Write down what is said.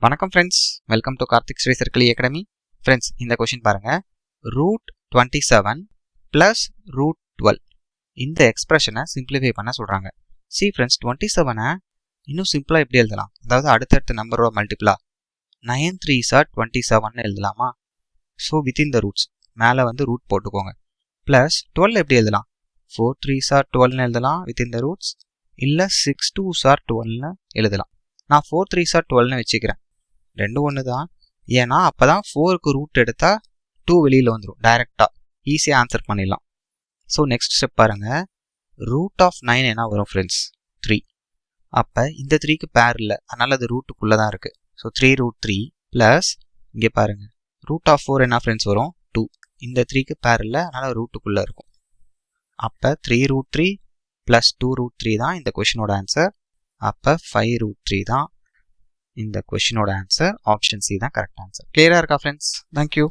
வணக்கம் friends, welcome to Karthik Shri circle academy. Friends, இந்த question பாருங்க. √27 + √12 இந்த எக்ஸ்பிரஷனை சிம்பிளிஃபை பண்ண சொல்றாங்க. சி ஃப்ரெண்ட்ஸ், 27 இன்னும் சிம்பிளா எப்படி எழுதலாம்? அதாவது அடுத்தடுத்த நம்பரோட மல்டிபிளா 9 3s are 27 எழுதலாமா? ஸோ வித்தின் த ரூட்ஸ் மேலே வந்து ரூட் போட்டுக்கோங்க. ப்ளஸ் 12 எப்படி எழுதலாம்? 4 3s are 12 எழுதலாம் வித்தின் த ரூட்ஸ். இல்லை 6 2s are 12 எழுதலாம். நான் 4 3s are 12 வச்சுக்கிறேன். ரெண்டும் ஒன்று தான். ஏன்னா அப்போ தான் 4க்கு ரூட் எடுத்தால் 2 வெளியில் வந்துடும். டைரெக்டாக ஈஸியாக ஆன்சர் பண்ணிடலாம். ஸோ நெக்ஸ்ட் ஸ்டெப் பாருங்கள். √9 என்ன வரும் ஃப்ரெண்ட்ஸ்? 3. அப்போ இந்த 3க்கு பேர் இல்லை, அதனால் அது ரூட்டுக்குள்ளே தான் இருக்குது. ஸோ 3√3 ப்ளஸ் இங்கே பாருங்கள் √4 என்ன ஃப்ரெண்ட்ஸ் வரும்? 2. இந்த 3க்கு பேர் இல்லை, அதனால் ரூட்டுக்குள்ளே இருக்கும். அப்போ 3√3 + 2√3 தான் இந்த கொஷினோட ஆன்சர். அப்போ 5√3 தான் இந்த கொஷினோட ஆன்சர். ஆப்ஷன் சி தான் கரெக்ட் ஆன்சர். கிளியரா இருக்கா ஃப்ரெண்ட்ஸ்? தேங்க்யூ.